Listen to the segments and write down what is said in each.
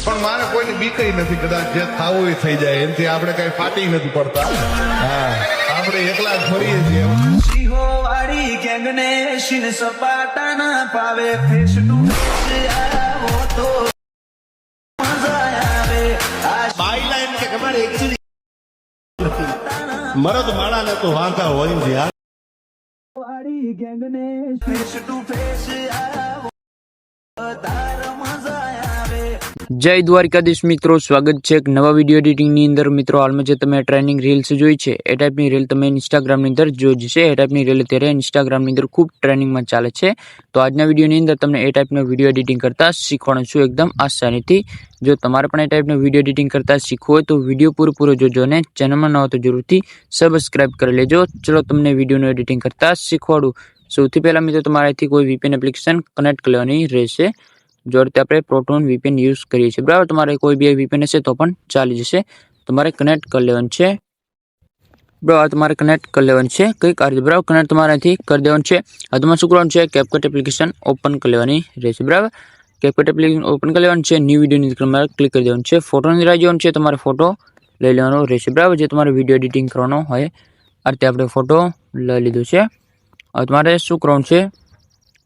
પણ મારે કોઈની બીકઈ નથી, કદાચ જે થાવું એ થઈ જાય, એનાથી આપણે કઈ ફાટી નથી પડતા. હા, આપણે એકલા જ ફરીએ છીએ. સિંહો વાળી ગેંગને શીન સપાટા ના પાવે, ફેસ ટુ ફેસ આવો તો મજા આવે. બાઈ લાઈન કે ખબર એકચ્યુઅલી મરદ માળાને તો વાંધા હોય છે યાર. વાળી ગેંગને ફેસ ટુ ફેસ આવો તાર મજા આવે. જય દ્વારકાધીશ મિત્રો, સ્વાગત છે એક નવા વિડીયો એડિટિંગની અંદર. મિત્રો, હાલમાં જે તમે ટ્રેનિંગ રીલ્સ જોઈ છે એ ટાઈપની રીલ તમે ઇન્સ્ટાગ્રામની અંદર જોઈ છે. એ ટાઈપની રીલ અત્યારે ઇન્સ્ટાગ્રામની અંદર ખૂબ ટ્રેનિંગમાં ચાલે છે. તો આજના વિડીયોની અંદર તમને એ ટાઈપનો વિડીયો એડિટિંગ કરતા શીખવાનું છું એકદમ આસાનીથી. જો તમારે પણ એ ટાઈપનો વિડીયો એડિટિંગ કરતા શીખવું હોય તો વિડીયો પૂરો જોજો અને ચેનલમાં ન હોય તો જરૂરથી સબસ્ક્રાઇબ કરી લેજો. ચલો તમને વિડીયોનું એડિટિંગ કરતા શીખવાડું. સૌથી પહેલાં મિત્રો તમારાથી કોઈ VPN એપ્લિકેશન કનેક્ટ કરવાની રહેશે. જો રીતે આપણે પ્રોટોન VPN યુઝ કરીએ છીએ, બરાબર. તમારે કોઈ બી VPN હશે તો પણ ચાલી જશે. તમારે કનેક્ટ કરી લેવાનું છે, બરાબર. તમારે કનેક્ટ કરી લેવાનું છે કંઈક આ રીતે, બરાબર. કનેક્ટ તમારાથી કરી દેવાનું છે. તમારે શું કરવાનું છે, CapCut એપ્લિકેશન ઓપન કરી લેવાની રહેશે, બરાબર. CapCut એપ્લિકેશન ઓપન કરી લેવાનું છે. ન્યૂ વિડીયોની તમારે ક્લિક કરી દેવાનું છે. ફોટોની રાહ જોવાનું છે. તમારે ફોટો લઈ લેવાનો રહેશે, બરાબર. જે તમારે વિડીયો એડિટિંગ કરવાનો હોય આ રીતે આપણે ફોટો લઈ લીધો છે. હવે તમારે શું કરવાનું છે,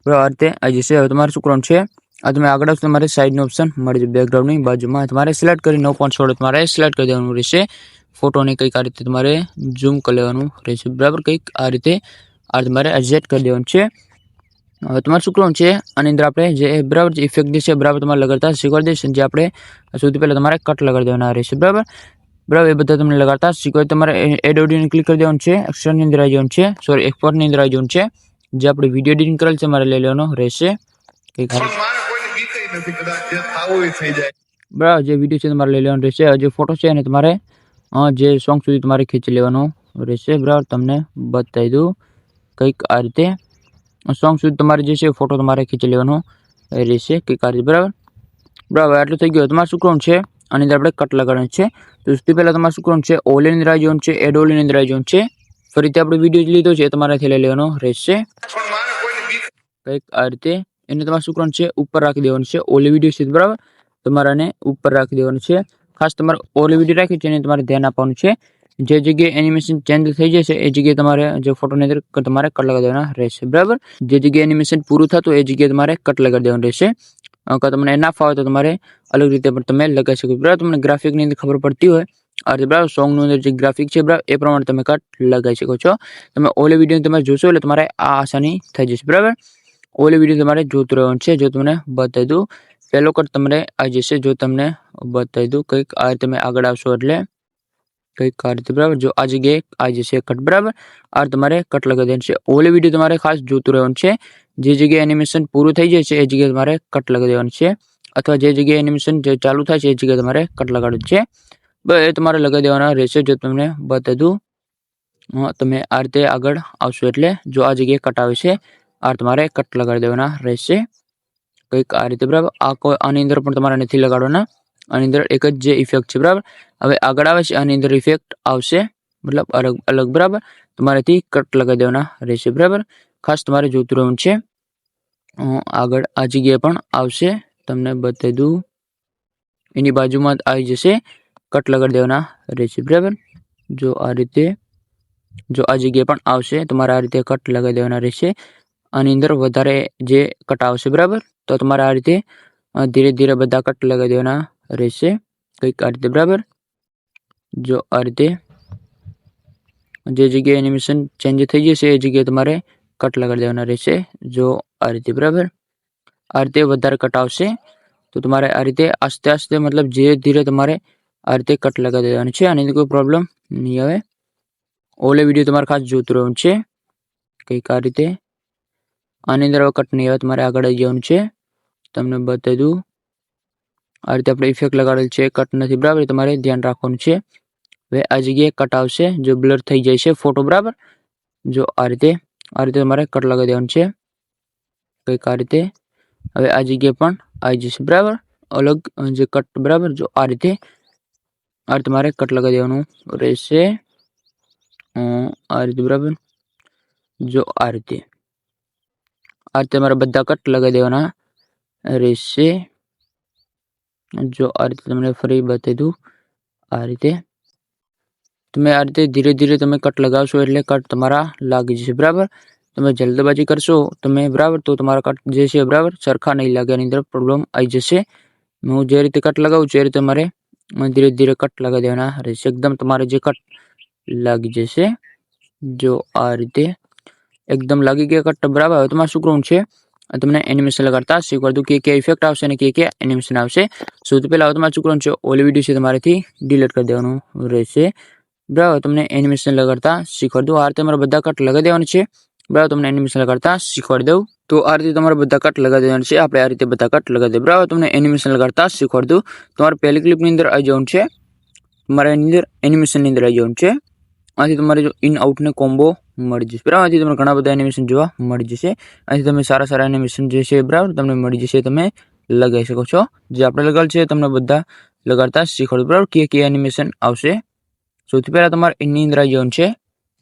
બરાબર. આ રીતે આવી જશે. હવે તમારે શું કરવાનું છે, આ તમે આગળ તમારે સાઈડનો ઓપ્શન મળી જશે. બેકગ્રાઉન્ડની બાજુમાં તમારે સિલેક્ટ કરી 9.16 તમારે સિલેક્ટ કરી દેવાનું રહેશે. ફોટોને કંઈક આ રીતે તમારે ઝૂમ કરી લેવાનું રહેશે, બરાબર. કંઈક આ રીતે તમારે એડજસ્ટ કરી દેવાનું છે. હવે તમારે શું કરવાનું છે, આની અંદર આપણે જે બરાબર જે ઇફેક્ટ જે છે બરાબર તમારે લગાડતા શીખવાડી દઈશ. જે આપણે સૌથી પહેલાં તમારે કટ લગાડી દેવાના રહેશે, બરાબર. બરાબર, એ બધા તમને લગાડતા શીખવાય. તમારે એડ ઓડિયોને ક્લિક કરી દેવાનું છે. એક્સટર્નની અંદર આવી જવાનું છે, સોરી એક્સપોર્ટની અંદર આવી જવાનું છે. જે આપણે વિડીયો એડિટિંગ કરેલ છે મારે લઈ લેવાનો રહેશે. કંઈક પણ મારે કોઈની બીકઈ નથી, કદાચ જે થાવું એ થઈ જાય. બરાબર, જે વિડીયો છે તમારે લઈ લેવાનો રહેશે. જે ફોટો છે એને તમારે જે સોંગ સુધી તમારે ખેંચી લેવાનો રહેશે, બરાબર. તમને બતાવી દઉં કંઈક આ રીતે સોંગ સુધી તમારે જે છે ફોટો તમારે ખેંચી લેવાનો રહેશે, કંઈક આ રીતે, બરાબર. બરાબર, આટલું થઈ ગયું. તમારે શું કરવાનું છે, આની અંદર આપણે કટ લગાડવાનું છે. તો સૌથી પહેલાં તમારે શું કરવાનું છે, ઓલેની અંદર આવી જવાનું છે. એડ ઓલેની અંદર આવી જવાનું છે. ફરીથી આપણે વિડીયો લીધો છે એ તમારાથી લઈ લેવાનો રહેશે, પણ મારે કોઈની બીક કંઈક આ રીતે. એને તમારે શું કરવાનું છે, ઉપર રાખી દેવાનું છે. ઓલી વિડીયો છે, બરાબર. તમારે આને ઉપર રાખી દેવાનું છે. ખાસ તમારે ઓલી વિડીયો રાખી છે એને તમારે ધ્યાન આપવાનું છે. જે જગ્યાએ એનિમેશન ચેન્જ થઈ જશે એ જગ્યાએ તમારે જે ફોટોની અંદર તમારે કટ લગાવી દેવાના રહેશે, બરાબર. જે જગ્યાએ એનિમેશન પૂરું થતું એ જગ્યાએ તમારે કટ લગાવી દેવાનું રહેશે. તમને ના ફાવે તો તમારે અલગ રીતે પણ તમે લગાવી શકો, બરાબર. તમને ગ્રાફિકની અંદર ખબર પડતી હોય આ રીતે, બરાબર. સોંગનું અંદર જે ગ્રાફિક છે બરાબર એ પ્રમાણે તમે કટ લગાવી શકો છો. તમે ઓલી વિડીયો તમે જોશો એટલે તમારે આ આસાની થઈ જશે, બરાબર. ઓલી વિડીયો તમારે જોતું રહેવાનું છે. જો તમને બતાવી દઉં પહેલો કટ તમને આવી જશે. જો તમને બતાવી દઉં કંઈક આ રીતે તમે આગળ આવશો એટલે કંઈક આ રીતે, બરાબર. જો આ જગ્યાએ આવી જશે કટ, બરાબર. આ તમારે કટ લગાવી દેવાનું છે. ઓલી વિડીયો તમારે ખાસ જોતું રહેવાનું છે. જે જગ્યાએ એનિમેશન પૂરું થઈ જાય છે એ જગ્યાએ તમારે કટ લગાવી દેવાનું છે. અથવા જે જગ્યાએ એનિમેશન જે ચાલુ થાય છે એ જગ્યાએ તમારે કટ લગાડવું છે, બસ. એ તમારે લગાવી દેવાના રહેશે. જો તમને બતાવી દઉં તમે આ રીતે આગળ આવશો એટલે જો આ જગ્યાએ કટ આવે છે આ તમારે કટ લગાડી દેવાના રહેશે, કંઈક આ રીતે, બરાબર. આની અંદર પણ તમારે નથી લગાડવાના. આની અંદર એક જ જે ઇફેક્ટ છે, બરાબર. હવે આગળ આવે છે આની અંદર ઇફેક્ટ આવશે, મતલબ અલગ અલગ, બરાબર. તમારેથી કટ લગાવી દેવાના રહેશે, બરાબર. ખાસ તમારે જોતું રહેવાનું છે. આગળ આ જગ્યાએ પણ આવશે, તમને બતાવી દઉં એની બાજુમાં આવી જશે. કટ લગાડી દેવાના રહેશે, બરાબર. જો આ રીતે જો આ જગ્યાએ પણ આવશે તમારે આ રીતે કટ લગાવી દેવાના રહેશે. આની અંદર વધારે જે કટ આવશે, બરાબર. તો તમારે આ રીતે ધીરે ધીરે બધા કટ લગાવી દેવાના રહેશે, કંઈક આ રીતે, બરાબર. જો આ રીતે જે જગ્યાએ એનિમેશન ચેન્જ થઈ જશે એ જગ્યાએ તમારે કટ લગાડી દેવાના રહેશે. જો આ રીતે, બરાબર. આ રીતે વધારે કટ આવશે તો તમારે આ રીતે આસ્તે આસ્તે મતલબ ધીરે ધીરે તમારે આ રીતે કટ લગાવી દેવાની છે. આની અંદર કોઈ પ્રોબ્લેમ નહીં આવે. ઓલે વિડીયો તમારે ખાસ જોતું રહેવાનું છે, કંઈક આ રીતે. આની અંદર હવે કટ નહીં આવે, તમારે આગળ આવી જવાનું છે. તમને બતાવી દઉં આ રીતે આપણે ઇફેક્ટ લગાડેલ છે, કટ નથી, બરાબર. તમારે ધ્યાન રાખવાનું છે. હવે આ જગ્યાએ કટ આવશે જો બ્લર થઈ જાય છે ફોટો, બરાબર. જો આ રીતે તમારે કટ લગાવી દેવાનું છે, કંઈક આ રીતે. હવે આ જગ્યાએ પણ આવી જશે, બરાબર. અલગ જે કટ, બરાબર. જો આ રીતે તમારે કટ લગાવી દેવાનું રહેશે, આ રીતે, બરાબર. જો આ રીતે તમારે બધા કટ લગાવી દેવાના રહેશે, જો આ રીતે તમને ફરી બતાવી દઉં, આ રીતે તમે આ રીતે ધીરે ધીરે તમે કટ લગાવશો એટલે કટ તમારા લાગી જશે, બરાબર. તમે જલ્દબાજી કરશો તમે, બરાબર, તો તમારા કટ જે છે બરાબર સરખા નહીં લાગે, એની અંદર પ્રોબ્લેમ આવી જશે. હું જે રીતે કટ લગાવું છું એ રીતે તમારે ધીરે ધીરે કટ લગાવી દેવાના રહેશે. એકદમ તમારે જે કટ લાગી જશે, જો આ રીતે એકદમ લાગી ગયા કટ, બરાબર. હવે તમારે શું કરવાનું છે, તમને એનિમેશન લગાડતા શીખવાડું કે ઇફેક્ટ આવશે અને કે એનિમેશન આવશે. સૌથી પહેલા તમારે શું કરવાનું છે, ઓલ વિડીયો છે તમારેથી ડિલીટ કરી દેવાનું રહેશે, બરાબર. તમને એનિમેશન લગાડતા શીખવાડી દઉં. આ રીતે તમારે બધા કટ લગાવી દેવાનું છે, બરાબર. તમને એનિમેશન લગાડતા શીખવાડી દઉં. તો આ રીતે તમારે બધા કટ લગાવી દેવાનું છે. આપણે આ રીતે બધા કટ લગાવી દઈએ, બરાબર. તમને એનિમેશન લગાડતા શીખવાડી દઉં. તમારે પહેલી ક્લિપની અંદર આવી જવાનું છે, તમારે એની અંદર એનિમેશનની અંદર આવી જવાનું છે. આથી તમારે જો ઇન આઉટને કોમ્બો મળી જશે, બરાબર. આથી તમને ઘણા બધા એનિમેશન જોવા મળી જશે. આથી તમે સારા સારા એનિમેશન જે છે બરાબર તમને મળી જશે, તમે લગાવી શકો છો. જે આપણે લગાવેલ છે તમને બધા લગાડતા શીખવાડું, બરાબર. કે એનિમેશન આવશે. સૌથી પહેલા તમારે ઇનની અંદર આવી જવાનું છે,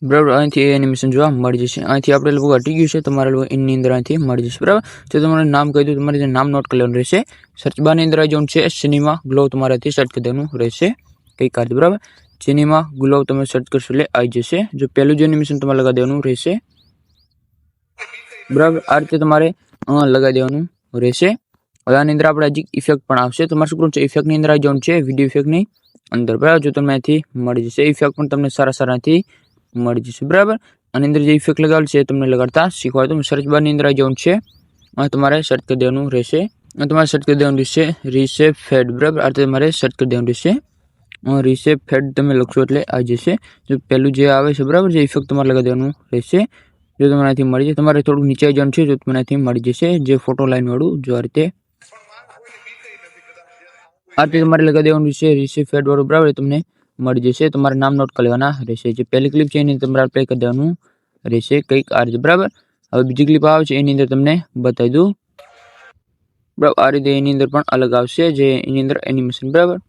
બરાબર. અહીંથી એનિમેશન જોવા મળી જશે. અહીંથી આપણે લોકો હટી ગયું છે, તમારે લોકો ઇનની અંદર અહીંથી મળી જશે, બરાબર. તો તમારે નામ કહી દઉં, તમારે નામ નોટ કરી લેવાનું રહેશે. સર્ચ બારની અંદર આવી જવાનું છે, સિનેમા ગ્લો તમારાથી સર્ચ કરી દેવાનું રહેશે કંઈક આ રીતે, બરાબર. સિનેમા ગ્લો તમે સર્ચ કરશો એટલે આવી જશે. જો પહેલું જ એનિમેશન તમારે લગાવી દેવાનું રહેશે, બરાબર. આ રીતે તમારે લગાવી દેવાનું રહેશે. હવે આની અંદર આપણે હજી ઇફેક્ટ પણ આવશે. તમારે શું કરવાનું છે, ઇફેક્ટની અંદર આવી જવાનું છે, વિડીયો ઇફેક્ટની અંદર, બરાબર. જો તમને અહીંથી મળી જશે ઇફેક્ટ પણ તમને સારા સારાથી મળી જશે, બરાબર. આની અંદર જે ઇફેક્ટ લગાવેલ છે તમને લગાડતા શીખવાડું. સર્ચ બારની અંદર આવી જવાનું છે, તમારે સર્ચ કરી દેવાનું રહેશે. તમારે સર્ચ કરી દેવાનું રહેશે રીશેપ ફેડ, બરાબર. આ રીતે તમારે સર્ચ કરી દેવાનું રહેશે. રીશેપ ફેડ તમે લખશો એટલે આવી જશે. જો પહેલું જે આવે છે, બરાબર, જે ઇફેક્ટ તમારે લગાવી દેવાનું રહેશે. જો તમને અહીંથી મળી જાય, તમારે થોડુંક નીચે આવી જવાનું છે, જો તમને અહીંથી મળી જશે જે ફોટો લાઈન વાળું, જો આ રીતે તમારે લગાવી દેવાનું છે રીશેપ ફેડ વાળું, બરાબર. તમને મળી જશે. તમારે નામ નોટ કરી લેવાના રહેશે. જે પહેલી ક્લિપ છે એની તમારે પ્લે કરી દેવાનું રહેશે કંઈક આ રીતે, બરાબર. હવે બીજી ક્લિપ આવે છે એની અંદર તમને બતાવી દઉં, બરાબર. આ રીતે એની અંદર પણ અલગ આવશે, જે એની અંદર એનિમેશન, બરાબર.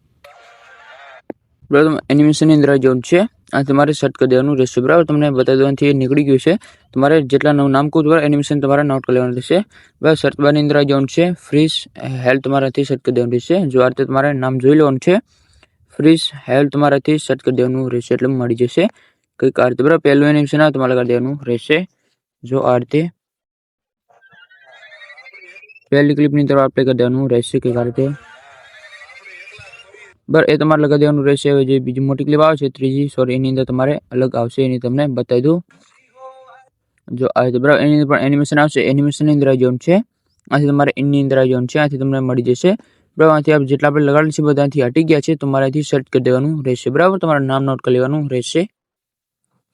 એનિમેશનની અંદર આવી જવાનું છે, આ તમારે સર્ચ કરી દેવાનું રહેશે, બરાબર. તમને બતાવી દેવાથી નીકળી ગયું છે. તમારે જેટલા નામ કહું બરાબર એનિમેશન તમારે નોટ કરી લેવાનું રહેશે, બરાબર. સર્ચ બારની અંદર આવી જવાનું છે, ફ્રીઝ હેલ્થ તમારાથી સર્ચ કરી દેવાનું રહેશે. જો આ રીતે તમારે નામ જોઈ લેવાનું છે, ફ્રીઝ હેલ્થ તમારાથી સર્ચ કરી દેવાનું રહેશે એટલે મળી જશે કંઈક આ રીતે, બરાબર. પહેલું એનિમેશન આવે તમારે લગાડી દેવાનું રહેશે. જો આ રીતે પહેલી ક્લિપની તરફ આપણે કરી દેવાનું રહેશે કંઈક આ રીતે, બરાબર. એ તમારે લગાવી દેવાનું રહેશે. હવે જે બીજી મોટી ક્લિપ આવે છે એની અંદર તમારે અલગ આવશે, એની તમને બતાવી દઉં. જો આ રીતે, બરાબર. એની અંદર પણ એનિમેશન આવશે, એનિમેશનની અંદર આવી જવાનું છે. આથી તમારે એની અંદર આવી જવાનું છે, આથી તમને મળી જશે, બરાબર. આથી આપણે જેટલા આપણે લગાડેલ છે બધાથી હટી ગયા છે, તમારે અહીંથી સર્ચ કરી દેવાનું રહેશે, બરાબર. તમારું નામ નોટ કરી લેવાનું રહેશે.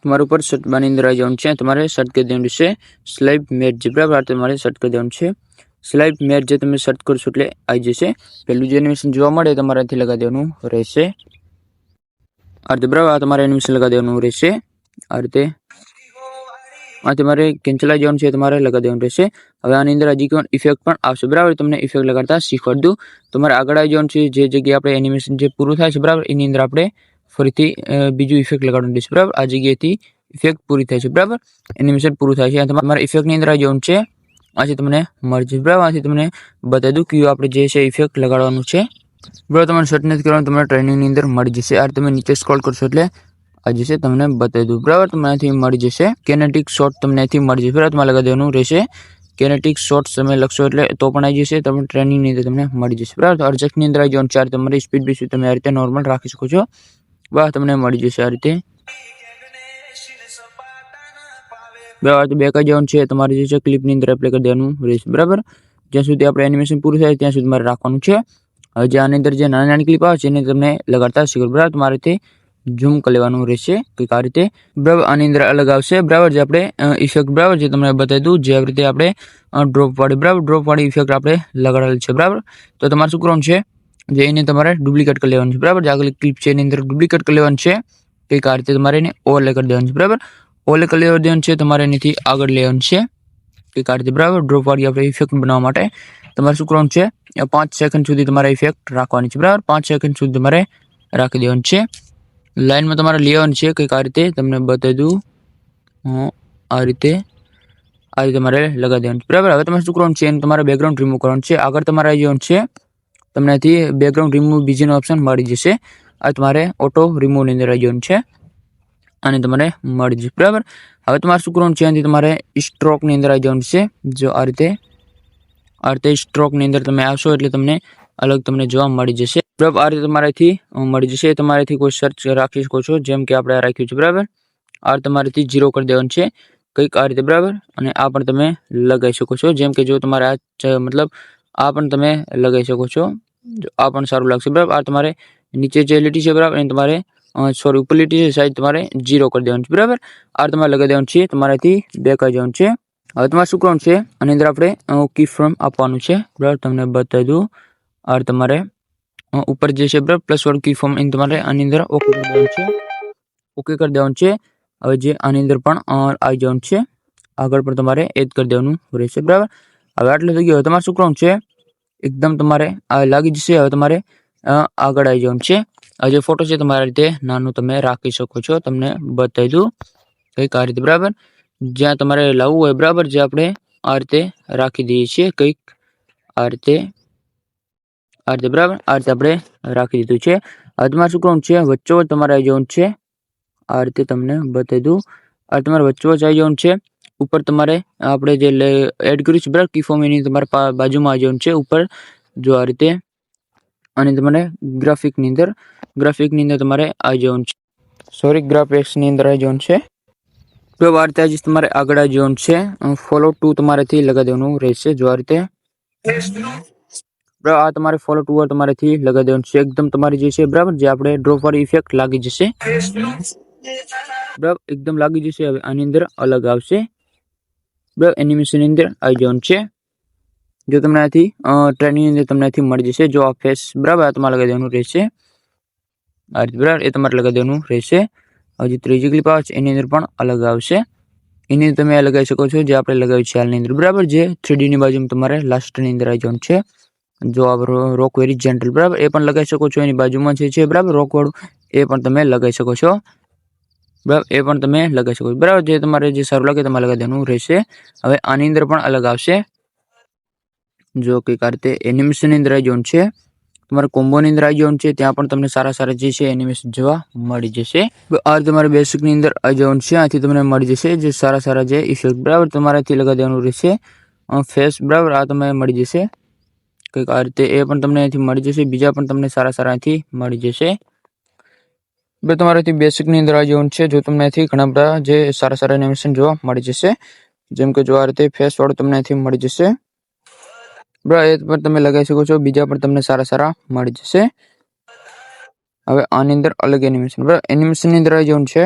તમારા ઉપર સર્ચ બારની અંદર આવી જવાનું છે, તમારે સર્ચ કરી દેવાનું રહેશે સ્લાઇપ મેટ, જે બરાબર. આ તમારે સર્ચ કરી દેવાનું છે સ્લાઇપ મેટ, જે તમે સર્ચ કરશો એટલે આવી જશે. પહેલું જે એનિમેશન જોવા મળે તમારે અહીંથી લગાવી દેવાનું રહેશે આ રીતે, બરાબર. આ તમારે એનિમેશન લગાવી દેવાનું રહેશે આ રીતે. આ તમારે કેન્સલ આવી જવાનું છે, તમારે લગાવી દેવાનું રહેશે. હવે આની અંદર હજી કોઈ ઇફેક્ટ પણ આવશે, બરાબર. તમને ઇફેક્ટ લગાડતા શીખવાડી દઉં. તમારે આગળ આવી જવાનું છે, જે જગ્યાએ આપણે એનિમેશન જે પૂરું થાય છે, બરાબર, એની અંદર આપણે ફરીથી બીજું ઇફેક્ટ લગાડવાનું રહેશે, બરાબર. આ જગ્યાએથી ઇફેક્ટ પૂરી થાય છે, બરાબર. એનિમેશન પૂરું થાય છે, તમારે ઇફેક્ટની અંદર આવી જવાનું છે. આથી તમને મળી જશે, બરાબર. આથી તમને બતાવી દઉં કે આપણે જે છે ઇફેક્ટ લગાડવાનું છે, બરાબર. તમારે સર્ચ નથી કરવાનું, તમારે ટ્રેનિંગની અંદર મળી જશે. આ તમે નીચે સ્ક્રોલ કરશો એટલે આ જશે, તમને બતાવી દઉં, બરાબર. તમને અહીંથી મળી જશે કેનેટિક શોટ, તમને અહીંથી મળી જશે, બરાબર. તમારે લગાવી દેવાનું રહેશે કેનેટિક શોર્ટ્સ તમે લખશો એટલે તો પણ આવી જશે. તમને ટ્રેનિંગની અંદર તમને મળી જશે, બરાબર. તો અર્જેક્ટની અંદર આવી જવાનું 4, તમારી સ્પીડ બેસી તમે આ રીતે નોર્મલ રાખી શકો છો, બરાબર. તમને મળી જશે આ રીતે, બરાબર. બેક આવી જવાનું છે, તમારે જે છે ક્લિપની અંદર એપ્લાય કરી દેવાનું રહેશે, બરાબર. જ્યાં સુધી આપણે એનિમેશન પૂરું થાય ત્યાં સુધી મારે રાખવાનું છે. હવે જે આની અંદર જે નાની નાની ક્લિપ આવે છે એને તમને લગાડતા શીખો, બરાબર. તમારે તે ઝૂમ કરી લેવાનું રહેશે કંઈક આ રીતે, બરાબર. આની અંદર અલગ આવશે, બરાબર. જે આપણે ઇફેક્ટ, બરાબર, જે તમને બતાવી દઉં, જે રીતે આપણે ડ્રોપ વાળી, બરાબર, ડ્રોપ વાળી ઇફેક્ટ આપણે લગાડેલ છે, બરાબર. તો તમારે શું કરવાનું છે, જે એને તમારે ડુપ્લિકેટ કરી લેવાનું છે, બરાબર. જે આગળ ક્લિપ છે એની અંદર ડુપ્લિકેટ કરી લેવાનું છે કંઈક આ રીતે, તમારે એને ઓવરલે કરી દેવાનું છે, બરાબર. ઓવરલે કરી દેવાનું છે, તમારે એનાથી આગળ લેવાનું છે કંઈક આ રીતે, બરાબર. ડ્રોપ વાળી આપણે ઇફેક્ટ બનાવવા માટે તમારે શું કરવાનું છે, 5 સેકન્ડ સુધી તમારે ઇફેક્ટ રાખવાની છે, બરાબર. 5 સેકન્ડ સુધી તમારે રાખી દેવાનું છે. લાઈનમાં તમારે લેવાનું છે કંઈક આ રીતે, તમને બતાવી દઉં, આ રીતે તમારે લગાવી દેવાનું છે, બરાબર. હવે તમારે શું કરવાનું છે, એને તમારે બેકગ્રાઉન્ડ રિમૂવ કરવાનું છે. આગળ તમારે આવી જવાનું છે તમને અહીંથી બેકગ્રાઉન્ડ રિમૂવ બીજીનો ઓપ્શન મળી જશે. આ તમારે ઓટો રિમૂવની અંદર આવી જવાનું છે અને તમારે મળી જશે. બરાબર, હવે તમારે શું કરવાનું છે, અહીંથી તમારે સ્ટ્રોકની અંદર આવી જવાનું છે. જો આ રીતે સ્ટ્રોકની અંદર તમે આવશો એટલે તમને અલગ તમને જોવા મળી જશે. બરાબર, આ રીતે તમારાથી મળી જશે. તમારેથી કોઈ સર્ચ રાખી શકો છો, જેમ કે આપણે આ રાખ્યું છે. બરાબર, આ તમારેથી 0 કરી દેવાનું છે કંઈક આ રીતે. બરાબર, અને આ પણ તમે લગાવી શકો છો, જેમ કે જો તમારે મતલબ આ પણ તમે લગાવી શકો છો. આ પણ સારું લાગશે. બરાબર, આ તમારે નીચે જે લીટી છે બરાબર, એને તમારે સોરી ઉપર લીટી છે સાઈઝ તમારે 0 કરી દેવાનું છે. બરાબર, આ તમારે લગાવી દેવાનું છે. તમારાથી બેક આવી જવાનું છે. હવે તમારે શું કરવાનું છે, આની અંદર આપણે કી ફ્રેમ આપવાનું છે. બરાબર, તમને બતાવી દઉં. આ તમારે ઉપર જે છે બરાબર પ્લસ વાળું કી ફોર્મ એને તમારે આની અંદર ઓકે કરી દેવાનું છે. ઓકે કરી દેવાનું છે. હવે જે આની અંદર પણ આવી જવાનું છે. આગળ પણ તમારે એ જ કરી દેવાનું રહેશે. બરાબર, હવે આટલું થઈ ગયું. હવે તમારે શું કરવાનું છે, એકદમ તમારે આ લાગી જશે. હવે તમારે આગળ આવી જવાનું છે. આ જે ફોટો છે તમારા રીતે નાનું તમે રાખી શકો છો. તમને બતાવી દઉં કંઈક આ રીતે. બરાબર, જ્યાં તમારે લાવવું હોય બરાબર, જે આપણે આ રીતે રાખી દઈએ છીએ કંઈક આ રીતે બરાબર, આ રીતે આપણે રાખી દીધું છે. હવે તમારે શું કરવાનું છે, વચ્ચોવચ્ચ તમારે આવી જવાનું છે. આ રીતે તમને બતાવી દઉં. આ તમારે વચ્ચોવચ્ચ આવી જવાનું છે. ઉપર તમારે આપણે જે એડ કર્યું છે બરાબર કી ફોર્મ, એની તમારે બાજુમાં આવી જવાનું છે ઉપર. જો આ રીતે અને તમારે ગ્રાફિકની અંદર તમારે આવી જવાનું છે. સોરી, ગ્રાફિક્સની અંદર આવી જવાનું છે. તો આ રીતે જ તમારે આગળ આવી જવાનું છે. ફોલો ટુ તમારેથી લગાવી દેવાનું રહેશે. જો આ રીતે આ તમારે ફોલો ટુ તમારેથી લગાવી દેવાનું છે. એકદમ તમારી જે છે બરાબર, જે આપણે ડ્રોપ વાળી ઇફેક્ટ લાગી જશે. બરાબર, એકદમ લાગી જશે. હવે આની અંદર અલગ આવશે. બરાબર, એનિમેશનની અંદર આવી જવાનું છે. જો તમને આથી ટ્રેનિંગ અંદર તમને આથી મળી જશે. જો આ ફેસ બરાબર આ તમારે લગાવી દેવાનું રહેશે. આ રીતે બરાબર એ તમારે લગાવી દેવાનું રહેશે. હજી ત્રીજી ક્લિપ આવે છે એની અંદર પણ અલગ આવશે. એની અંદર તમે લગાવી શકો છો જે આપણે લગાવ્યું છે હાલની અંદર. બરાબર, જે 3D ની બાજુમાં તમારે લાસ્ટની અંદર આવી જવાનું છે. જો આ રોક વેરી જેન્ટલ બરાબર એ પણ લગાવી શકો છો. એની બાજુમાં જે છે બરાબર રોક વાળું એ પણ તમે લગાવી શકો છો. બરાબર, એ પણ તમે લગાવી શકો છો. બરાબર, જે તમારે જે સારું લાગે તમારે લગાવી દેવાનું રહેશે. હવે આની અંદર પણ અલગ આવશે. જો કંઈક આ રીતે એનિમેશનની અંદર આવી જવાનું છે. તમારે કોમ્બોની અંદર આવી જવાનું છે. ત્યાં પણ તમને સારા જે છે એનિમેશન જોવા મળી જશે. આ તમારે બેસિકની અંદર આવી જવાનું છે. આથી તમને મળી જશે જે સારા જે ઇફેક્ટ બરાબર તમારાથી લગાવી દેવાનું રહેશે. ફેસ બરાબર આ તમને મળી જશે કંઈક આ રીતે. એ પણ તમને અહીંથી મળી જશે. બીજા પણ તમને સારા અહીંથી મળી જશે. તમારાથી બેસિકની અંદર આવી જવાનું છે. જો તમને અહીંથી ઘણા બધા જે સારા એનિમેશન જોવા મળી જશે. જેમ કે જો આ રીતે ફેસ વાળું તમને અહીંથી મળી જશે. બરાબર, એ પણ તમે લગાવી શકો છો. બીજા પણ તમને સારા મળી જશે. હવે આની અંદર અલગ એનિમેશન બરાબર એનિમેશનની અંદર આવી જવાનું છે.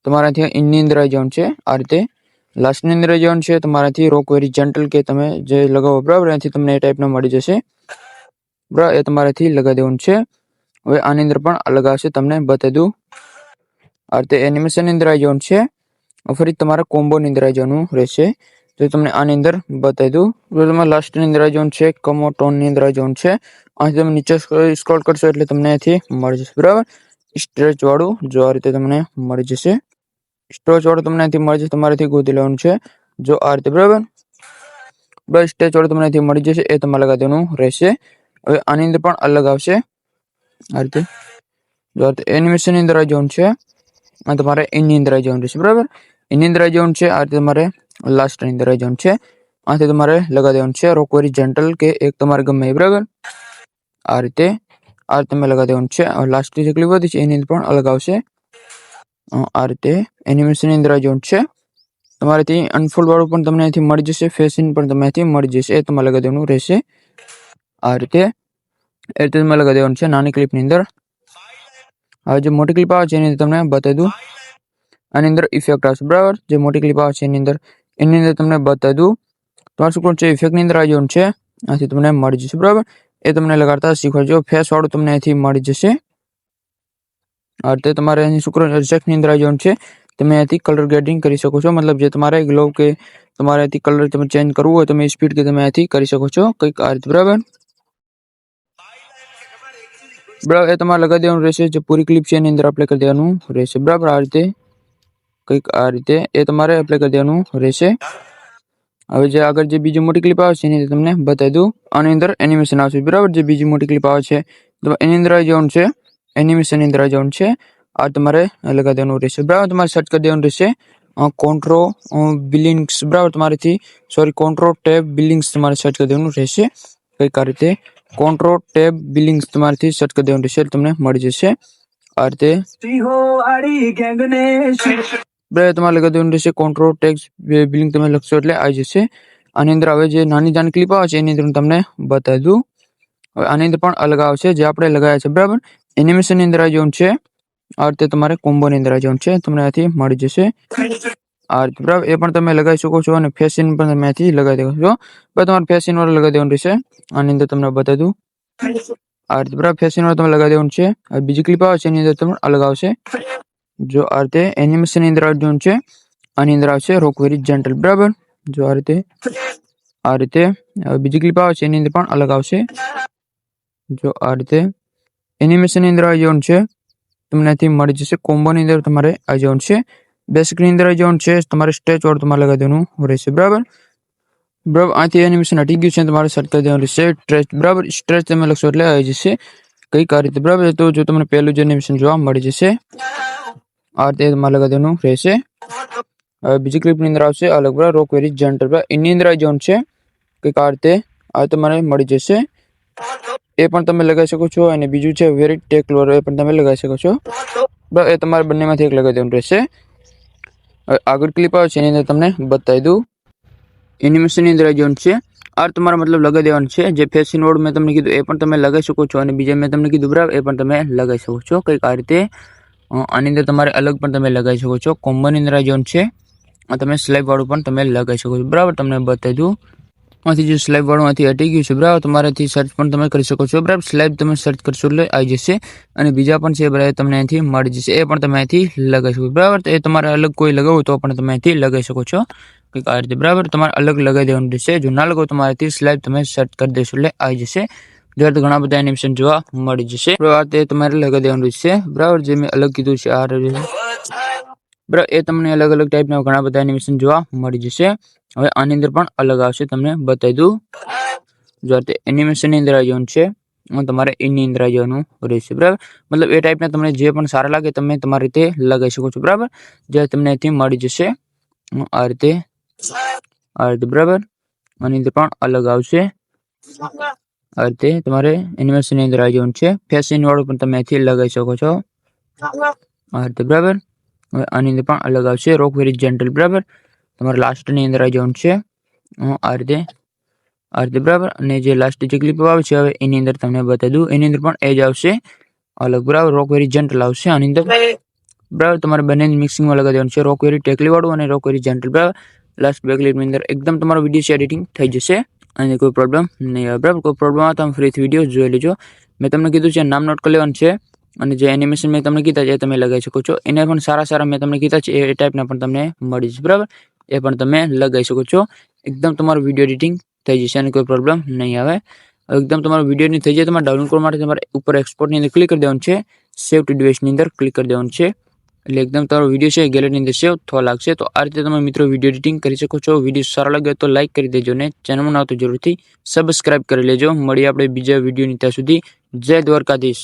તમારાથી ઇનની અંદર આવી જવાનું છે. આ રીતે લાસ્ટની અંદર આવી જવાનું છે. તમારાથી રોક વેરી જેન્ટલ કે તમે જે લગાવો બરાબર એનાથી તમને એ ટાઈપનો મળી જશે. બરાબર, એ તમારાથી લગાવી દેવાનું છે. હવે આની અંદર પણ અલગ આવશે. તમને બતાવી દઉં. આ રીતે એનિમેશનની અંદર આવી જવાનું છે. ફરી તમારે કોમ્બોની અંદર આવી જવાનું રહેશે. જો તમને આની અંદર બતાવી દઉં. તમારે લાસ્ટની અંદર આવી જવાનું છે. કમોટોનની અંદર આવી જવાનું છે. અહીંથી તમે નીચે સ્ક્રોલ કરશો એટલે તમને અહીંથી મળી જશે. બરાબર, સ્ટ્રેચ વાળું જો આ રીતે તમને મળી જશે. સ્ટ્રેચ વાળું તમને અહીંથી મળી જશે. તમારેથી ગોતી લેવાનું છે. જો આ રીતે બરાબર સ્ટ્રેચ વાળું તમને અહીંથી મળી જશે. એ તમારે લગાવી દેવાનું રહેશે. હવે આની અંદર પણ અલગ આવશે. આ રીતે જો એનિમેશનની અંદર આવી જવાનું છે. આ તમારે એની અંદર આવી જવાનું રહેશે. બરાબર, એની અંદર આવી જવાનું છે. આ રીતે તમારે લાસ્ટની અંદર આવી જવાનું છે. આથી તમારે લગાવી દેવાનું છે. રોક વેરી જેન્ટલ કે એક તમારે ગમે એ બરાબર આ રીતે તમે લગાવી દેવાનું છે. લાસ્ટની જે ક્લિપ હતી છે એની અંદર પણ અલગ આવશે. આ રીતે એનિમેશનની અંદર આવી જવાનું છે. તમારેથી અનફોલ્ડ વાળું પણ તમને અહીંથી મળી જશે. ફેસિન પણ તમે અહીંથી મળી જશે. એ તમારે લગાવી દેવાનું રહેશે. આ રીતે તમે લગાવી દેવાનું છે નાની ક્લિપની અંદર. હવે જે મોટી ક્લિપ આવે છે એની અંદર તમને બતાવી દઉં. આની અંદર ઇફેક્ટ આવશે. બરાબર, જે મોટી ક્લિપ આવે છે એની અંદર તમને બતાવી દઉં. તમારે શું કરવાનું છે, ઇફેક્ટની અંદર આવી જવાનું છે. આથી તમને મળી જશે. બરાબર, એ તમને લગાડતા શીખવાડજો. ફેસ વાળું તમને અહીંથી મળી જશે. આ રીતે તમારે અહીં શું કરવાનું, રિસેક્ટની અંદર આવી જવાનું છે. તમે અહીંથી કલર ગ્રેડિંગ કરી શકો છો. મતલબ જે તમારે ગ્લો કે તમારે અહીંથી કલર તમે ચેન્જ કરવું હોય તમે સ્પીડ કે તમે અહીંથી કરી શકો છો કંઈક આ રીતે. બરાબર, એ તમારે લગાવી દેવાનું રહેશે. જે પૂરી ક્લિપ છે એની અંદર એપ્લાય કરી દેવાનું રહેશે. બરાબર, આ રીતે કંઈક આ રીતે એ તમારે એપ્લાય કરી દેવાનું રહેશે. હવે જે આગળ જે બીજી મોટી ક્લિપ આવે છે એની તમને બતાવી દઉં. આની અંદર એનિમેશન આવશે બરાબર. જે બીજી મોટી ક્લિપ આવે છે તો એની અંદર આવી જવાનું છે, એનિમેશનની અંદર આવી જવાનું છે. આ તમારે લગાવી દેવાનું રહેશે બરાબર. તમારે સર્ચ કરી દેવાનું રહેશે કોન્ટ્રો બિલિંગ્સ બરાબર. તમારેથી કોન્ટ્રો ટેબ બિલિંગ્સ તમારે સર્ચ કરી દેવાનું રહેશે. કંઈક આ રીતે કોન્ટ્રો ટેબ બિલિંગ્સ તમારેથી સર્ચ કરી દેવાનું રહેશે, તમને મળી જશે આ રીતે સિંહો વાળી ગેંગને બરાબર. તમારે લગાવી દેવાનું રહેશે કોન્ટ્રો ટેક્સ બિલિંગ તમે લખશો એટલે આવી જશે. આની અંદર હવે જે નાની નાની ક્લિપ આવે છે એની અંદર હું તમને બતાવી દઉં. હવે આની અંદર પણ અલગ આવશે જે આપણે લગાવ્યા છે બરાબર. એનિમેશનની અંદર આવી જવાનું છે આ રીતે, તમારે કોમ્બોની અંદર આવી જવાનું છે, તમને આથી મળી જશે આ રીતે બરાબર. એ પણ તમે લગાવી શકો છો અને ફેશન પણ તમે આથી લગાવી શકો છો. બસ તમારે ફેશન વાળું લગાવી દેવાનું રહેશે. આની અંદર તમને બતાવી દઉં આ રીતે બરાબર. ફેશન વાળું તમે લગાવી દેવાનું છે. હવે બીજી ક્લિપ આવે છે એની અંદર તમને અલગ આવશે. જો આ રીતે એનિમેશનની અંદર આવી જવાનું છે. આની અંદર આવશે રોક વેરી જેન્ટલ બરાબર. જો આ રીતે બીજી ક્લિપ આવે છે એની અંદર પણ અલગ આવશે. જો આ રીતે એનિમેશનની અંદર આવી જવાનું છે, તમને અહીંથી મળી જશે. કોમ્બોની અંદર તમારે આવી જવાનું છે. બેસિકની અંદર આવી જવાનું છે. તમારે સ્ટ્રેચ વાળું તમારે લગાવી દેવાનું રહેશે બરાબર. અહીંથી એનિમેશન હટી ગયું છે, તમારે સર્ચ કરી દેવાનું રહેશે સ્ટ્રેચ બરાબર. સ્ટ્રેચ તમે લખશો એટલે આવી જશે કંઈક આ રીતે બરાબર. તો જો તમને પહેલું જ એનિમેશન જોવા મળી જશે આ રીતે તમારે લગાવી દેવાનું રહેશે. હવે બીજી ક્લિપની અંદર આવશે અલગ બરાબર રોક વેરી જેન્ટલ બરાબર. એની અંદર આવી જવાનું છે કંઈક આ રીતે, આ તમારે મળી જશે. એ પણ તમે લગાવી શકો છો. અને બીજું છે વેરી ટેકલર, એ પણ તમે લગાવી શકો છો બરાબર. એ તમારે બંનેમાંથી એક લગાવી દેવાનું રહેશે. હવે આગળ ક્લિપ આવે છે એની અંદર તમને બતાવી દઉં. એનિમેશનની અંદર આવી જવાનું છે. આ તમારે મતલબ લગાવી દેવાનું છે. જે ફેશન વર્ડ મેં તમને કીધું એ પણ તમે લગાવી શકો છો, અને બીજા મેં તમને કીધું બરાબર એ પણ તમે લગાવી શકો છો કંઈક આ રીતે. આની અંદર તમારે અલગ પણ તમે લગાવી શકો છો. કોમ્બોની અંદર આવી જવાનું છે. તમે સ્લાઇપ વાળું પણ તમે લગાવી શકો છો બરાબર. તમને બતાવી દઉં. આથી જે સ્લાઇપ વાળું આથી હટી ગયું છે બરાબર. તમારાથી સર્ચ પણ તમે કરી શકો છો બરાબર. સ્લાઇપ તમે સર્ચ કરશો એટલે આવી જશે. અને બીજા પણ છે બરાબર, તમને અહીંથી મળી જશે. એ પણ તમે અહીંથી લગાવી શકો બરાબર. તો એ તમારે અલગ કોઈ લગાવવું તો પણ તમે અહીંથી લગાવી શકો છો કંઈક આ રીતે બરાબર. તમારે અલગ લગાવી દેવાનું રહેશે. જો ના લગાવો તમારાથી સ્લાઇપ તમે સર્ચ કરી દેશો એટલે આવી જશે. જ્યારે ઘણા બધા એનિમેશન જોવા મળી જશે બરાબર. તે તમારે લગાવી દેવાનું રહેશે બરાબર. જે મેં અલગ કીધું છે આ બરાબર. એ તમને અલગ અલગ ટાઈપના ઘણા બધા એનિમેશન જોવા મળી જશે. હવે આની અંદર પણ અલગ આવશે, તમને બતાવી દઉં. જો તે એનિમેશનની અંદર આવી જવાનું છે, તમારે એની અંદર આવી જવાનું રહેશે બરાબર. મતલબ એ ટાઈપના તમને જે પણ સારા લાગે તમે તમારી રીતે લગાવી શકો છો બરાબર. જે તમને અહીંથી મળી જશે આ રીતે બરાબર. આની અંદર પણ અલગ આવશે આ રીતે. તમારે એનિમેશનની અંદર આવી જવાનું છે. ફેશન વાળું પણ તમે અહીંથી લગાવી શકો છો આ રીતે બરાબર. હવે આની અંદર પણ અલગ આવશે રોક વેરી જેન્ટલ બરાબર. તમારે લાસ્ટની અંદર આવી જવાનું છે આ રીતે બરાબર. અને જે લાસ્ટ જે ક્લિપ આવે છે હવે એની અંદર તમને બતાવી દઉં. એની અંદર પણ એ જ આવશે અલગ બરાબર. રોક વેરી જેન્ટલ આવશે આની અંદર બરાબર. તમારે બંને મિક્સિંગમાં લગાવી દેવાનું છે. રોક વેરી ટેકલી વાળું અને રોક વેરી જેન્ટલ બરાબર. લાસ્ટ બે ક્લિપની અંદર એકદમ તમારો વિડીયો છે એડિટિંગ થઈ જશે અને કોઈ પ્રોબ્લેમ નહીં આવે બરાબર. કોઈ પ્રોબ્લેમ આવે તો તમે ફરીથી વિડીયો જોઈ લેજો. મેં તમને કીધું છે નામ નોટ કરી લેવાનું છે. અને જે એનિમેશન મેં તમને કીધા છે એ તમે લગાવી શકો છો. એને પણ સારા મેં તમને કીધા છે એ ટાઈપના પણ તમને મળી જશે બરાબર. એ પણ તમે લગાવી શકો છો. એકદમ તમારું વિડીયો એડિટિંગ થઈ જશે અને કોઈ પ્રોબ્લેમ નહીં આવે. એકદમ તમારો વિડીયો નહીં થઈ જાય. તમારે ડાઉનલોડ કરવા માટે તમારે ઉપર એક્સપોર્ટની અંદર ક્લિક કરી દેવાનું છે. સેવ ટુ ડિવાઇસની અંદર ક્લિક કરી દેવાનું છે. એટલે એકદમ તમારો વિડીયો છે ગેલેરીની અંદર સેવ થવા લાગશે. તો આ રીતે તમે મિત્રો વિડીયો એડિટિંગ કરી શકો છો. વિડીયો સારો લાગ્યો તો લાઇક કરી દેજો ને ચેનલમાં ના તો જરૂરથી સબસ્ક્રાઇબ કરી લેજો. મળીએ આપણે બીજા વિડીયોની ત્યાં સુધી. જય દ્વારકાધીશ.